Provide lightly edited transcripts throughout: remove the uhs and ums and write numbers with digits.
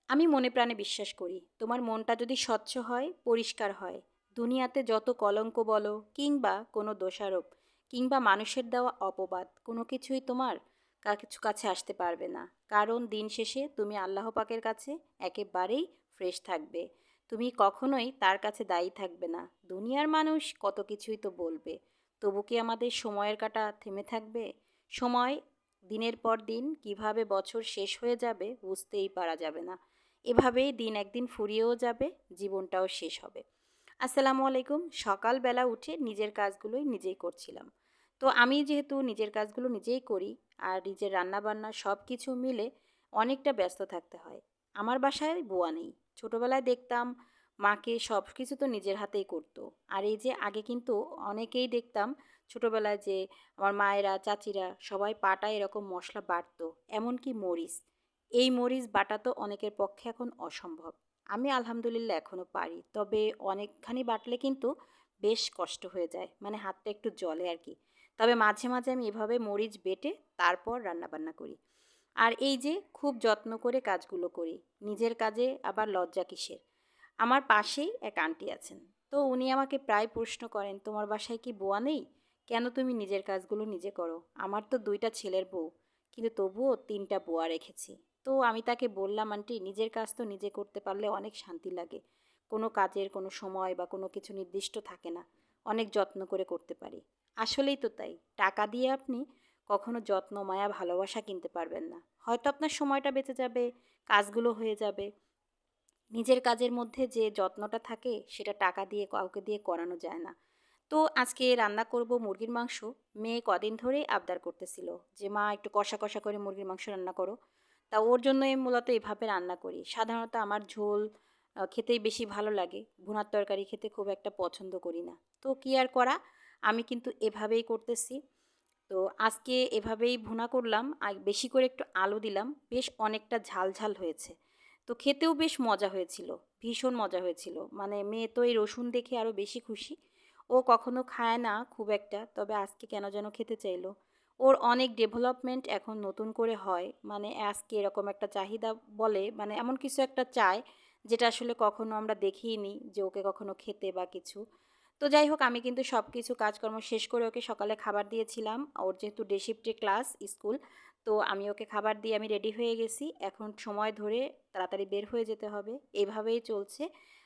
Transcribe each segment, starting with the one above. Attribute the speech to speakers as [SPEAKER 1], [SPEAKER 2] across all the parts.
[SPEAKER 1] আমি মনে প্রাণে বিশ্বাস করি তোমার মনটা যদি স্বচ্ছ হয়, পরিষ্কার হয়, দুনিয়াতে যত কলঙ্ক বলো কিংবা কোনো দোষারোপ কিংবা মানুষের দেওয়া অপবাদ কোনো কিছুই তোমার কিছু কাছে আসতে পারবে না। কারণ দিন শেষে তুমি আল্লাহ পাকের কাছে একেবারেই ফ্রেশ থাকবে। তুমি কখনোই তার কাছে দায়ী থাকবে না। দুনিয়ার মানুষ কত কিছুই তো বলবে, তবু কি আমাদের সময়ের কাঁটা থেমে থাকবে? সময় দিনের পর দিন কিভাবে বছর শেষ হয়ে যাবে বুঝতেই পারা যাবে না। এভাবেই দিন একদিন ফুরিয়েও যাবে, জীবনটাও শেষ হবে। আসসালামু আলাইকুম। সকালবেলা উঠে নিজের কাজগুলোই নিজেই করছিলাম। তো আমি যেহেতু নিজের কাজগুলো নিজেই করি আর নিজের রান্নাবান্না সব কিছু মিলে অনেকটা ব্যস্ত থাকতে হয়। আমার বাসায় বুয়া নেই। ছোটোবেলায় দেখতাম মাকে সব কিছু তো নিজের হাতেই করতো। আর এই যে আগে কিন্তু অনেকেই দেখতাম ছোটোবেলায় যে আমার মায়েরা, চাচিরা সবাই পাটায় এরকম মশলা বাটতো, এমনকি মরিচ। এই মরিচ বাটা তো অনেকের পক্ষে এখন অসম্ভব। আমি আলহামদুলিল্লাহ এখনও পারি, তবে অনেকখানি বাটলে কিন্তু বেশ কষ্ট হয়ে যায়, মানে হাতটা একটু জ্বলে আর কি। তবে মাঝে মাঝে আমি এভাবে মরিচ বেটে তারপর রান্নাবান্না করি। আর এই যে খুব যত্ন করে কাজগুলো করি, নিজের কাজে আবার লজ্জা কিসের। আমার পাশেই এক আন্টি আছেন, তো উনি আমাকে প্রায় প্রশ্ন করেন, তোমার বাসায় কি বুয়া নেই? কেন তুমি নিজের কাজগুলো নিজে করো? আমার তো দুইটা ছেলের বউ, কিন্তু তবুও তিনটা বুয়া রেখেছি। তো আমি তাকে বললাম, আন্টি নিজের কাজ তো নিজে করতে পারলে অনেক শান্তি লাগে। কোনো কাজের কোনো সময় বা কোনো কিছু নির্দিষ্ট থাকে না, অনেক যত্ন করে করতে পারি। আসলেই তো তাই, টাকা দিয়ে আপনি কখনো যত্ন, মায়া, ভালোবাসা কিনতে পারবেন না। হয়তো আপনার সময়টা বেঁচে যাবে, কাজগুলো হয়ে যাবে, নিজের কাজের মধ্যে যে যত্নটা থাকে সেটা টাকা দিয়ে কাউকে দিয়ে করানো যায় না। তো আজকে রান্না করব মুরগির মাংস। মেয়ে কদিন ধরেই আবদার করতেছিল যে মা একটু কষা কষা করে মুরগির মাংস রান্না করো। তা ওর জন্যই মূলত এভাবে রান্না করি। সাধারণত আমার ঝোল খেতেই বেশি ভালো লাগে, ভুনার তরকারি খেতে খুব একটা পছন্দ করি না। তো কী আর করা, আমি কিন্তু এভাবেই করতেছি। তো আজকে এভাবেই ভুনা করলাম আর বেশি করে একটু আলু দিলাম, বেশ অনেকটা ঝাল ঝাল হয়েছে। তো খেতেও বেশ মজা হয়েছিল, ভীষণ মজা হয়েছিল। মানে মেয়ে তো এই রসুন দেখে আরও বেশি খুশি। ও কখনো খায় না খুব একটা, তবে আজকে কেন যেন খেতে চাইলো। ওর অনেক ডেভেলপমেন্ট এখন নতুন করে হয়, মানে আজকে এরকম একটা চাহিদা বলে, মানে এমন কিছু একটা চায় যেটা আসলে কখনো আমরা দেখিনি যে ওকে কখনো খেতে বা কিছু। তো যাই হোক, আমি কিন্তু সব কিছু কাজকর্ম শেষ করে ওকে সকালে খাবার দিয়েছিলাম। ওর যেহেতু ডে শিফটে ক্লাস স্কুল, তো আমি ওকে খাবার দিয়ে আমি রেডি হয়ে গেছি। এখন সময় ধরে তাড়াতাড়ি বের হয়ে যেতে হবে। এভাবেই চলছে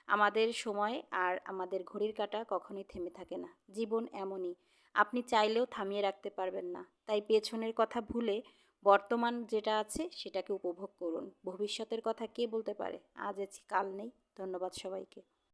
[SPEAKER 1] আমাদের সময়, আর আমাদের ঘড়ির কাঁটা কখনোই থেমে থাকে না। জীবন এমনই, আপনি চাইলেও থামিয়ে রাখতে পারবেন না। তাই পেছনের কথা ভুলে বর্তমান যেটা আছে সেটাকে উপভোগ করুন। ভবিষ্যতের কথা কে বলতে পারে? আজ আছি কাল নেই। ধন্যবাদ সবাইকে।